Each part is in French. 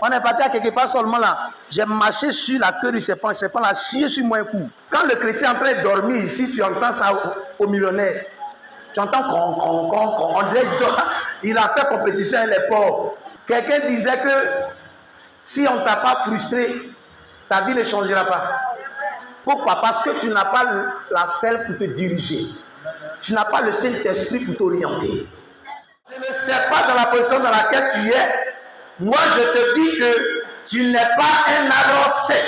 On est parti à quelque part seulement là. J'ai marché sur la queue du serpent. Le serpent a chié sur moi un coup. Quand le chrétien est en train de dormir ici, tu entends ça au millionnaire. Tu entends con. On dirait il a fait compétition avec les pauvres. Quelqu'un disait que si on ne t'a pas frustré, ta vie ne changera pas. Pourquoi? Parce que tu n'as pas la selle pour te diriger. Tu n'as pas le Saint-Esprit pour t'orienter. Je ne sais pas dans la position dans laquelle tu es. Moi, je te dis que tu n'es pas un arbre sec.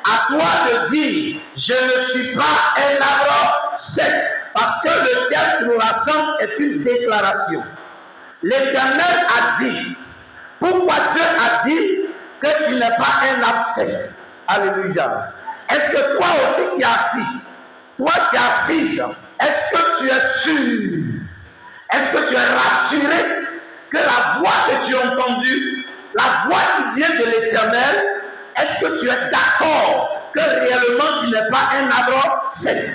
À toi de dire, je ne suis pas un arbre sec. Parce que le terme qui nous rassemble est une déclaration. L'Éternel a dit. Pourquoi Dieu a dit que tu n'es pas un arbre sec? Alléluia. Est-ce que toi aussi qui es assis, toi qui es assise, est-ce que tu es sûr? Est-ce que tu es rassuré que la voix que tu as entendue, la voix qui vient de l'Éternel, est-ce que tu es d'accord que réellement tu n'es pas un arbre sec?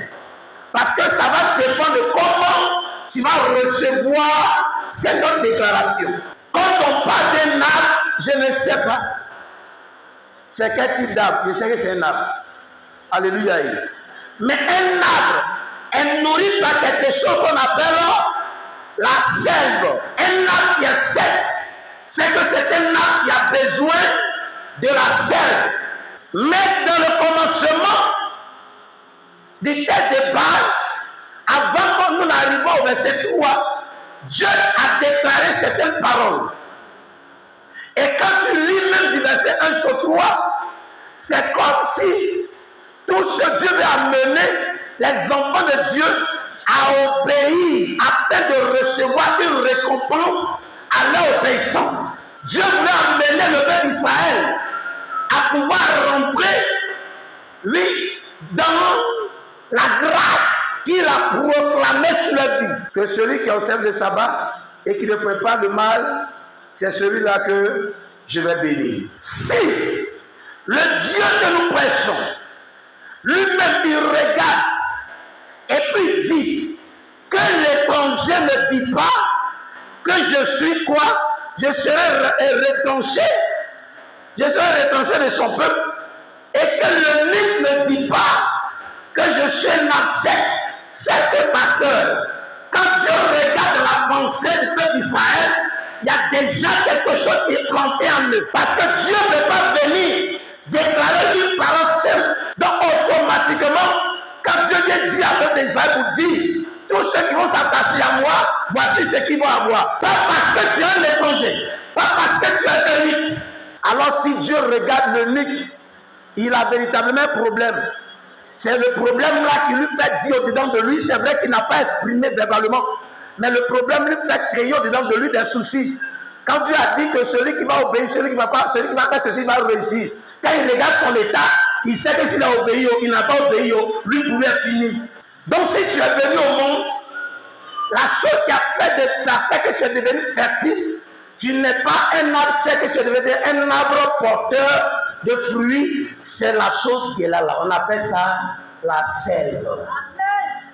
Parce que ça va dépendre de comment tu vas recevoir cette déclaration. Quand on parle d'un arbre, je ne sais pas. C'est quel type d'arbre? Je sais que c'est un arbre. Alléluia. Mais un arbre est nourri par quelque chose qu'on appelle la sève. Un arbre qui est sec, c'est que c'est un arbre qui a besoin de la sève. Mais dans le commencement du texte de base, avant que nous n'arrivions au verset 3, Dieu a déclaré certaines paroles. Et quand tu lis même du verset 1 jusqu'au 3, c'est comme si tout ce Dieu veut amener les enfants de Dieu à obéir afin de recevoir une récompense à leur obéissance. Dieu voulait amener le peuple d'Israël à pouvoir rentrer, oui, dans la grâce qu'il a proclamée sur leur vie. Que celui qui observe le sabbat et qui ne fait pas de mal, c'est celui-là que je vais bénir. Si le Dieu que nous prêchons, lui-même il regarde et puis il dit que l'étranger ne dit pas que je suis quoi? Je serai retranché. Je serai retranché de son peuple. Et que le mythe ne dit pas que je suis un absent. C'est que pasteur, quand Dieu regarde la pensée du peuple d'Israël, il y a déjà quelque chose qui est planté en eux. Parce que Dieu ne peut pas venir déclarer une parole simple. Donc automatiquement, quand Dieu vient dire à peuple d'Israël pour dire tous ceux qui vont s'attacher à moi, voici ce qu'ils vont avoir. Pas parce que tu es un étranger, pas parce que tu es unique. Alors si Dieu regarde l'unique, il a véritablement un problème. C'est le problème là qui lui fait dire au-dedans de lui, c'est vrai qu'il n'a pas exprimé verbalement, mais le problème lui fait créer au-dedans de lui des soucis. Quand Dieu a dit que celui qui va obéir, celui qui va pas, celui qui va faire ceci va réussir. Quand il regarde son état, il sait que s'il a obéi, il n'a pas obéi, lui pouvait finir. Donc si tu es venu au monde, la chose qui a fait que tu es devenu fertile, tu n'es pas un arbre sec, que tu es devenu un arbre porteur de fruits, c'est la chose qui est là. On appelle ça la sève.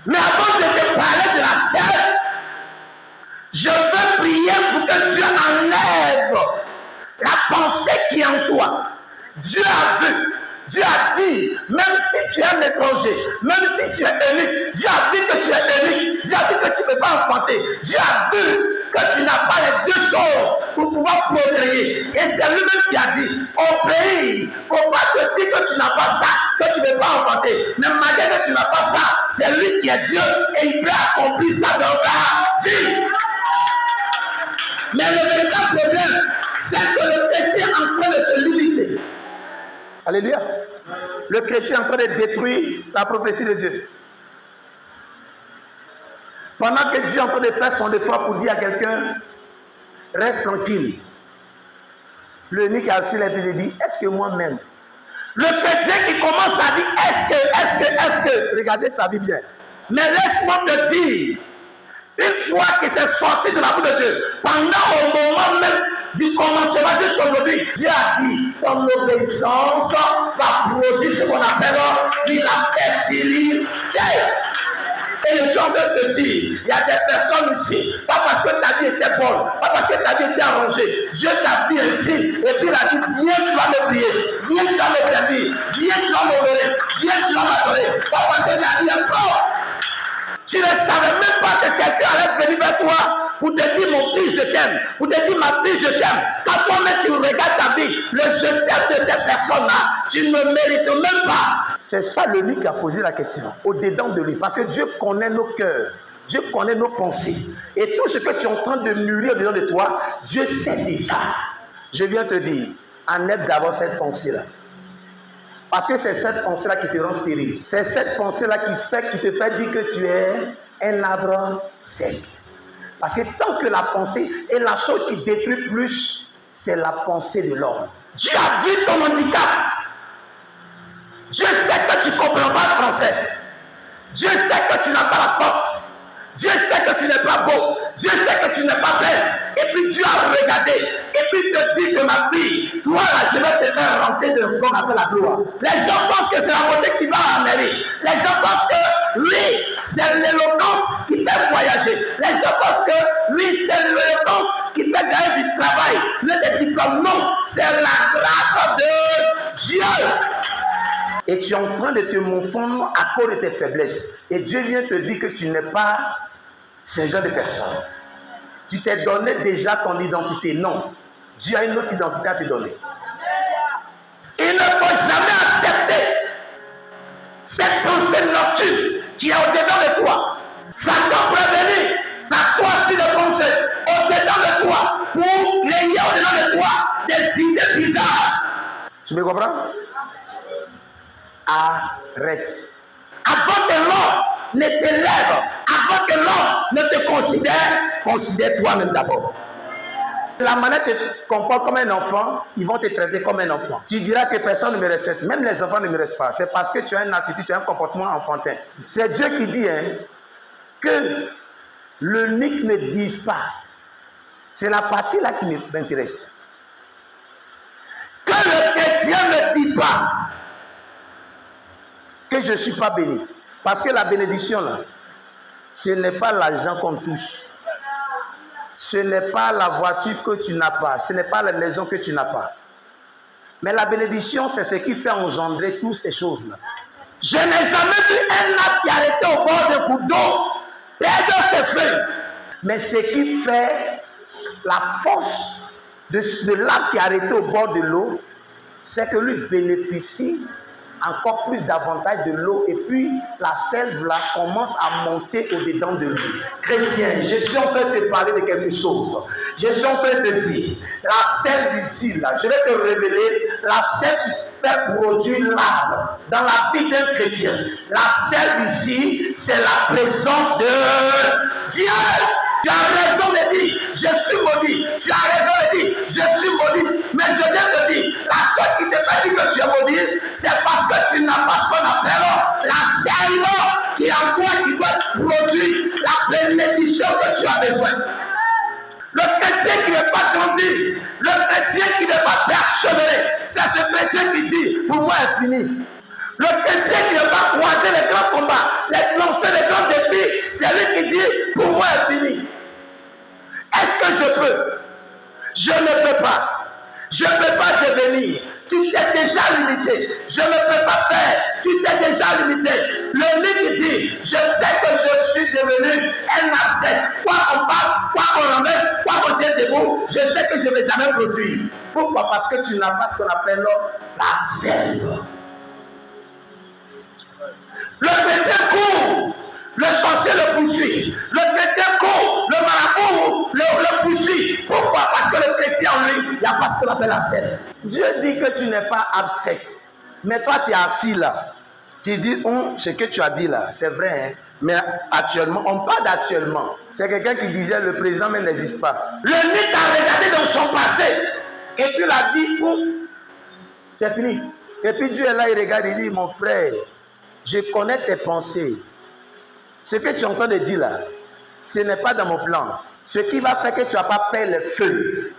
Mais avant de te parler de la sève, je veux prier pour que Dieu enlève la pensée qui est en toi. Dieu a vu, Dieu a dit, même si tu es un étranger, même si tu es unique, Dieu a dit que tu es unique, Dieu a dit que tu ne peux pas enfanter, Dieu a vu que tu n'as pas les deux choses pour pouvoir procréer. Et c'est lui-même qui a dit, obéis. Il ne faut pas te dire que tu n'as pas ça, que tu ne peux pas enfanter. Mais malgré que tu n'as pas ça, c'est lui qui est Dieu et il peut accomplir ça dans ta vie. Mais le véritable problème, c'est que le chrétien est en train de se limiter. Alléluia. Le chrétien est en train de détruire la prophétie de Dieu. Pendant que Dieu est en train de faire son effort pour dire à quelqu'un, reste tranquille. Le nid qui a assis là et il dit, est-ce que moi-même? Le chrétien qui commence à dire, est-ce que, regardez sa vie bien. Mais laisse-moi te dire, une fois qu'il s'est sorti de la bouche de Dieu, pendant au moment même du commencement jusqu'aujourd'hui, Dieu a dit, ton obéissance va produire ce qu'on appelle la fertilité. Et je suis en train de te dire, il y a des personnes ici, pas parce que ta vie était bonne, pas parce que ta vie était arrangée, Dieu t'a dit ainsi, et puis il a dit, viens, tu vas me servir, viens, tu vas m'honorer, viens, tu vas m'adorer. Papa te dit un peu. Tu ne savais même pas que quelqu'un allait venir vers toi pour te dire mon fils je t'aime, pour te dire ma fille je t'aime. Quand toi-même tu regardes ta vie, le je t'aime de cette personne-là, tu ne mérites même pas. C'est ça le lui qui a posé la question, au-dedans de lui. Parce que Dieu connaît nos cœurs, Dieu connaît nos pensées. Et tout ce que tu es en train de mûrir au-dedans de toi, Dieu sait déjà. Je viens te dire, enlève d'abord cette pensée-là. Parce que c'est cette pensée-là qui te rend stérile. C'est cette pensée-là qui te fait dire que tu es un arbre sec. Parce que tant que la pensée est la chose qui détruit plus, c'est la pensée de l'homme. Dieu a vu ton handicap. Dieu sait que tu ne comprends pas le français. Dieu sait que tu n'as pas la force. Dieu sait que tu n'es pas beau. Dieu sait que tu n'es pas belle. Et puis Dieu a regardé. Et puis te dit que ma fille, toi là, je vais te faire rentrer de ce qu'on appelle la gloire. Les gens pensent que c'est la beauté qui va en aller. Les gens pensent que lui, c'est l'éloquence qui fait voyager. Les gens pensent que lui, c'est l'éloquence qui fait gagner du travail. Le diplôme, non, c'est la grâce de Dieu. Et tu es en train de te confondre à cause de tes faiblesses. Et Dieu vient te dire que tu n'es pas ce genre de personne. Tu t'es donné déjà ton identité. Non. Dieu a une autre identité à te donner. Il ne faut jamais accepter cette pensée nocturne qui est au-dedans de toi. Satan prévenir, s'asseoir sur les pensées au-dedans de toi pour créer au-dedans de toi des idées bizarres. Tu me comprends? Arrête. Avant que l'homme ne t'élève, avant que l'homme ne te considère toi-même d'abord. La manière te comporte comme un enfant, ils vont te traiter comme un enfant. Tu diras que personne ne me respecte, même les enfants ne me respectent pas. C'est parce que tu as une attitude, tu as un comportement enfantin. C'est Dieu qui dit que le nique ne dise pas. C'est la partie là qui m'intéresse. Que le chrétien ne dit pas que je ne suis pas béni. Parce que la bénédiction, là, ce n'est pas l'argent qu'on touche. Ce n'est pas la voiture que tu n'as pas. Ce n'est pas la maison que tu n'as pas. Mais la bénédiction, c'est ce qui fait engendrer toutes ces choses-là. Je n'ai jamais vu un arbre qui arrêté au bord d'un coup d'eau perdre ses feuilles. Mais ce qui fait la force de l'arbre qui est arrêté au bord de l'eau, c'est que lui bénéficie encore plus d'avantages de l'eau et puis la sève là commence à monter au-dedans de lui. Chrétien, je suis en train de te parler de quelque chose. Je suis en train de te dire, la sève ici là, je vais te révéler la sève qui fait produire l'arbre dans la vie d'un chrétien. La sève ici, c'est la présence de Dieu. Tu as raison de dire, je suis maudit. Tu as raison de dire, je suis maudit. Mais je viens te dire, la chose qui te fait dire que tu es maudit, c'est parce que tu n'as pas ce qu'on appelle la sève qui est en toi, qui doit produire la bénédiction que tu as besoin. Le chrétien qui n'est pas grandi, le chrétien qui n'est pas persévéré, c'est ce chrétien qui dit, pour moi est fini. Le chrétien qui ne va pas croiser les grands combats, lancer les grands défis, c'est lui qui dit, pour moi est fini. Est-ce que je peux? Je ne peux pas. Je ne peux pas devenir. Tu t'es déjà limité. Je ne peux pas faire. Tu t'es déjà limité. Le livre qui dit, je sais que je suis devenu un abcès. Quoi qu'on passe, quoi qu'on renverse, quoi qu'on tienne debout, je sais que je ne vais jamais produire. Pourquoi? Parce que tu n'as pas ce qu'on appelle la sève. Le chrétien court, le sorcier le poursuit. Le chrétien court, le marabout le poursuit. Pourquoi? Parce que le chrétien en lui, il n'y a pas ce qu'on appelle la sève. Dieu dit que tu n'es pas absec. Mais toi, tu es assis là. Tu dis, ce que tu as dit là, c'est vrai. Hein? Mais actuellement, on parle d'actuellement. C'est quelqu'un qui disait, le présent même n'existe pas. Le nid a regardé dans son passé. Et puis il a dit, c'est fini. Et puis Dieu est là, il regarde, il dit, mon frère, je connais tes pensées. Ce que tu es en train de dire là, ce n'est pas dans mon plan. Ce qui va faire que tu ne vas pas perdre les feuilles.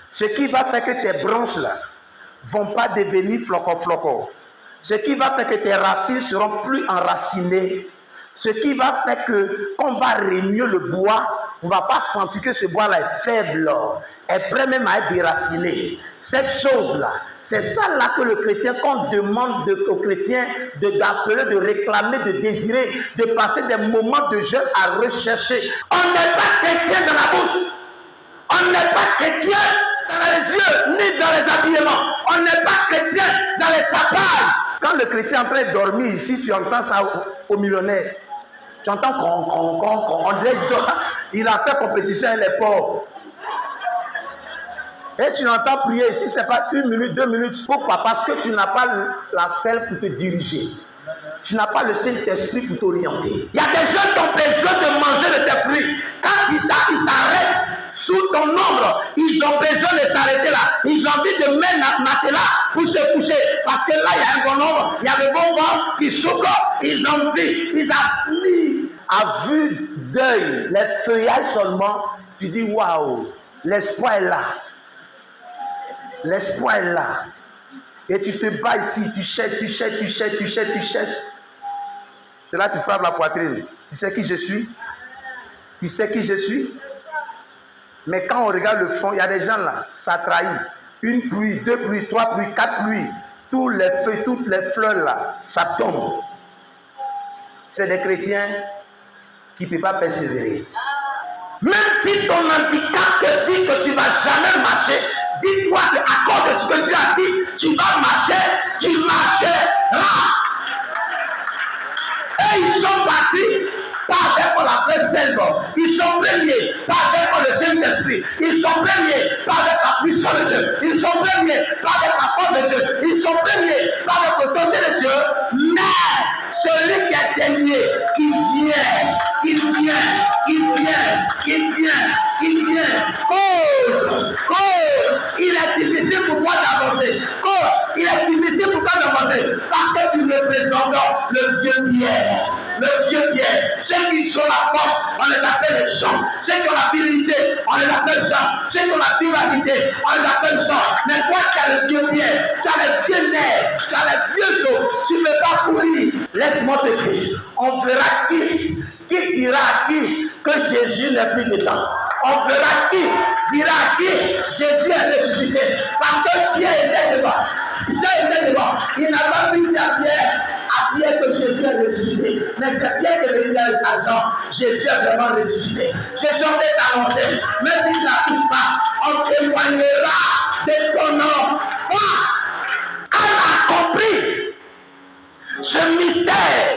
Ce qui va faire que tes branches là vont pas devenir floco-floco. Ce qui va faire que tes racines seront plus enracinées. Ce qui va faire que quand on va remuer le bois, on ne va pas sentir que ce bois-là est faible, est prêt même à être déraciné. Cette chose-là, c'est ça là que le chrétien, qu'on demande aux chrétiens d'appeler, de réclamer, de désirer, de passer des moments de jeûne à rechercher. On n'est pas chrétien dans la bouche, on n'est pas chrétien dans les yeux, ni dans les habillements, on n'est pas chrétien dans les sappages. Quand le chrétien est en train de dormir ici, tu entends ça au millionnaire. Tu entends on dirait il a fait compétition avec les pauvres. Et tu n'entends prier ici, ce n'est pas 1 minute, 2 minutes. Pourquoi? Parce que tu n'as pas la selle pour te diriger. Tu n'as pas le Saint-Esprit pour t'orienter. Il y a des gens qui ont besoin de manger de tes fruits. Quand ils s'arrêtent sous ton ombre, ils ont besoin de s'arrêter là. Ils ont envie de mettre un matelas pour se coucher. Parce que là, il y a un bon ombre, il y a le bon vent qui souffle. Ils ont envie, ils affluent. À vue d'œil, les feuillages seulement, tu dis waouh, l'espoir est là. L'espoir est là. Et tu te bats ici, tu cherches. C'est là que tu frappes la poitrine. Tu sais qui je suis? Tu sais qui je suis? Mais quand on regarde le fond, il y a des gens là, ça trahit. 1 pluie, 2 pluies, 3 pluies, 4 pluies. Tous les feuilles, toutes les fleurs là, ça tombe. C'est des chrétiens qui ne peuvent pas persévérer. Même si ton handicap te dit que tu ne vas jamais marcher, dis-toi qu'à cause de ce que Dieu a dit, tu vas marcher, tu marcheras. Et ils sont partis, pas avec la vraie selve. Ils sont premiers, pas avec le Saint-Esprit. Ils sont premiers, pas avec la puissance de Dieu. Ils sont premiers, pas avec la force de Dieu. Ils sont premiers, pas avec le tonnerre de Dieu. Mais celui qui est dernier, qui vient. Cause, il est difficile pour toi d'avancer. Il est difficile pour toi d'avancer. Parce que tu représentes le vieux Pierre. Le vieux Pierre. Ceux qui ont la force, on les appelle les gens. Ceux qui ont la virilité, on les appelle gens. Ceux qui ont la vivacité, on les appelle gens. Mais toi, tu as le vieux Pierre. Tu as les vieux nerfs. Tu as les vieux os. Tu ne veux pas courir. Laisse-moi te dire. On verra qui dira à qui que Jésus n'est plus dedans. On verra qui dira à qui Jésus est ressuscité. Parce que Pierre était devant. Il n'a pas dit à Pierre que Jésus est ressuscité. Mais c'est Pierre qui veut dire à Jean, Jésus est vraiment ressuscité. Jésus est annoncé. Mais s'il n'arrive pas, on témoignera de ton nom. Elle a compris ce mystère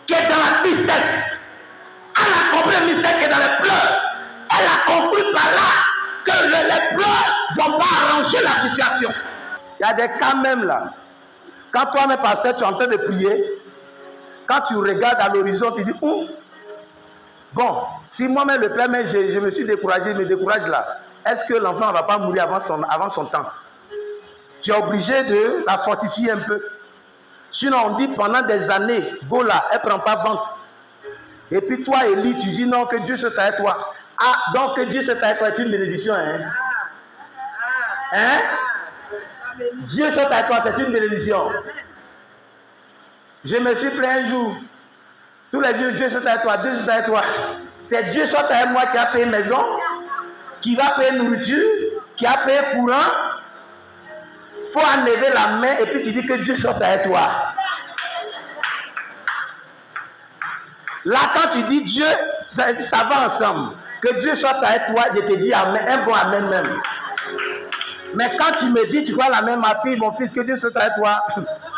qui est dans la tristesse. Elle a compris le mystère qui est dans les pleurs. Elle a compris par là que les pleurs ne vont pas arranger la situation. Il y a des cas même là. Quand toi-même, pasteur, tu es en train de prier, quand tu regardes à l'horizon, tu dis, bon, si moi-même le père, je me suis découragé, il me décourage là. Est-ce que l'enfant ne va pas mourir avant son temps? Tu es obligé de la fortifier un peu. Sinon, on dit pendant des années, go là, elle ne prend pas vente. Et puis toi, Élie, tu dis non, que Dieu se taille toi. Ah, donc que Dieu se taille toi est une bénédiction, hein? Hein? Dieu se taille toi, c'est une bénédiction. Je me suis plaint un jour. Tous les jours, Dieu se taille toi, Dieu se taille toi. C'est Dieu se taille moi qui a payé maison, qui va payer nourriture, qui a payé courant. Il faut enlever la main et puis tu dis que Dieu se taille toi. Là, quand tu dis Dieu, ça va ensemble. Que Dieu soit avec toi, je te dis amen, un bon amen même. Mais quand tu me dis, tu vois la même ma fille, mon fils, que Dieu soit avec toi,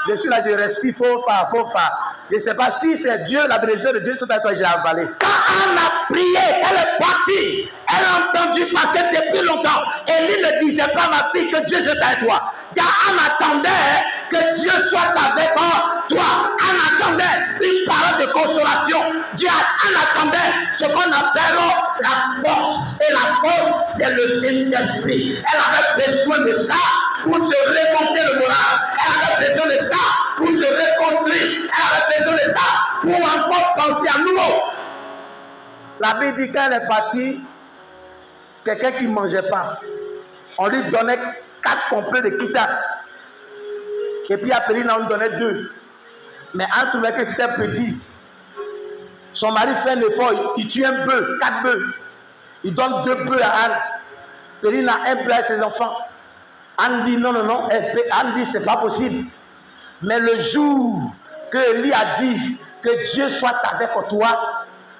je suis là, je respire, faut faire. Je ne sais pas si c'est Dieu, la bénédiction de Dieu soit avec toi, j'ai avalé. Quand Anne a prié, elle est partie, elle a entendu, parce que depuis longtemps, Élie ne disait pas, ma fille, que Dieu soit avec toi. Anne attendait que Dieu soit avec toi. Anne attendait une parole de consolation. Anne attendait ce qu'on appelle la force. Et la force, c'est le Saint-Esprit. Elle avait besoin de ça pour se remonter le moral. Elle avait besoin de ça pour se reconstruire. Elle avait besoin de ça pour encore penser à nouveau. La Bible dit quand elle est partie, quelqu'un qui ne mangeait pas, on lui donnait 4 complets de kita. Et puis après, on lui donnait 2. Mais on trouvait que c'était petit. Son mari fait un effort, il tue un bœuf, 4 bœufs. Il donne 2 bœufs à Anne. Périne a un bœuf à ses enfants. Anne dit non, non, non. Anne dit c'est pas possible. Mais le jour que Élie a dit que Dieu soit avec toi,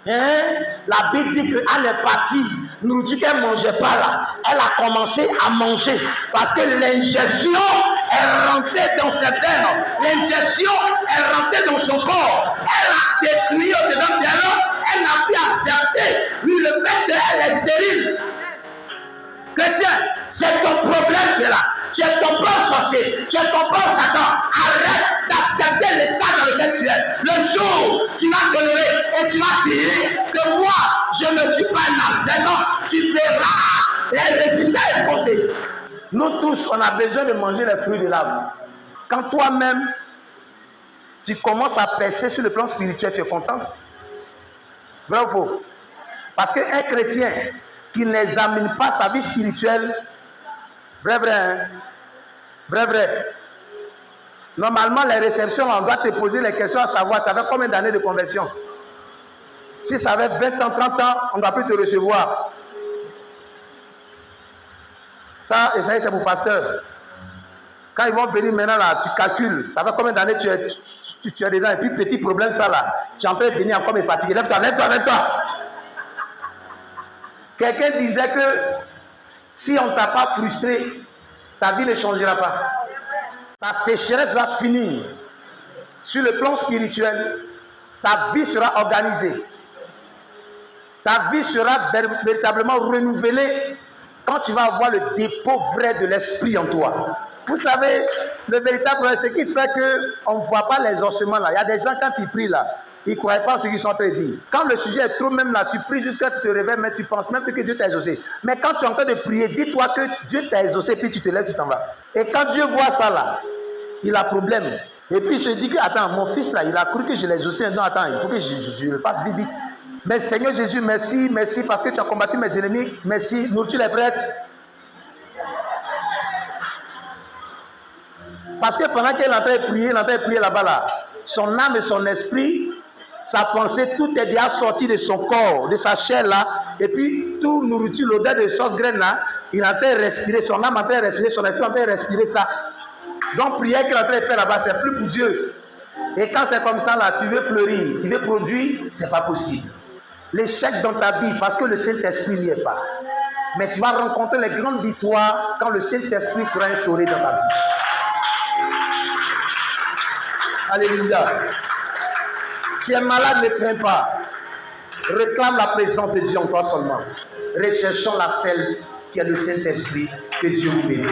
la Bible dit que Anne est partie. Nourriture qu'elle ne mangeait pas là. Elle a commencé à manger. Parce que l'ingestion est rentrée dans ses veines. L'ingestion est rentrée dans son corps. Elle a décrit au-dedans d'elle. Elle n'a plus accepté. Oui, le fait qu'elle est stérile. Chrétien, c'est ton problème qui est là. Tu es ton propre sorcier. Tu es ton propre Satan. Arrête d'accepter l'état dans lequel tu es. Le jour où tu vas te lever et tu vas dire que moi, je ne suis pas un abstinent, tu verras les résultats escomptés. Nous tous, on a besoin de manger les fruits de l'arbre. Quand toi-même, tu commences à percer sur le plan spirituel, tu es content. Vrai ou faux? Parce qu'un chrétien qui n'examine pas sa vie spirituelle, vrai, hein? Vrai. Normalement, les réceptions, on doit te poser les questions à savoir, tu avais combien d'années de conversion? Si ça avait 20 ans, 30 ans, on ne va plus te recevoir. Ça, et ça, c'est pour pasteur. Quand ils vont venir maintenant, là, tu calcules. Ça fait combien d'années tu es dedans? Et puis, petit problème, ça là. Tu es en train de venir encore me fatiguer. Lève-toi. Quelqu'un disait que si on ne t'a pas frustré, ta vie ne changera pas. Ta sécheresse va finir. Sur le plan spirituel, ta vie sera organisée. Ta vie sera véritablement renouvelée quand tu vas avoir le dépôt vrai de l'esprit en toi. Vous savez, le véritable problème, c'est qui fait qu'on ne voit pas les ossements là. Il y a des gens, quand ils prient là, ils ne croient pas ce qu'ils sont en train de dire. Quand le sujet est trop même là, tu pries jusqu'à ce que tu te réveilles, mais tu penses même plus que Dieu t'a exaucé. Mais quand tu es en train de prier, dis-toi que Dieu t'a exaucé, puis tu te lèves, tu t'en vas. Et quand Dieu voit ça là, il a problème. Et puis il se dit que, attends, mon fils là, il a cru que je l'ai exaucé. Non, attends, il faut que je le fasse vite. Mais Seigneur Jésus, merci parce que tu as combattu mes ennemis. Merci, nourriture est prête. Parce que pendant qu'il est en train de prier là-bas là, son âme et son esprit, sa pensée, tout est déjà sorti de son corps, de sa chair là, et puis tout nourriture, l'odeur de sauce graine là, il est en train de respirer, son âme est en train de respirer, son esprit est en train de respirer ça. Donc prière qu'il est en train de faire là-bas, c'est plus pour Dieu. Et quand c'est comme ça là, tu veux fleurir, tu veux produire, c'est pas possible. L'échec dans ta vie, parce que le Saint-Esprit n'y est pas. Mais tu vas rencontrer les grandes victoires quand le Saint-Esprit sera instauré dans ta vie. Alléluia. Si tu es malade, ne crains pas. Réclame la présence de Dieu en toi seulement. Recherchons la selle qui est le Saint-Esprit. Que Dieu vous bénisse.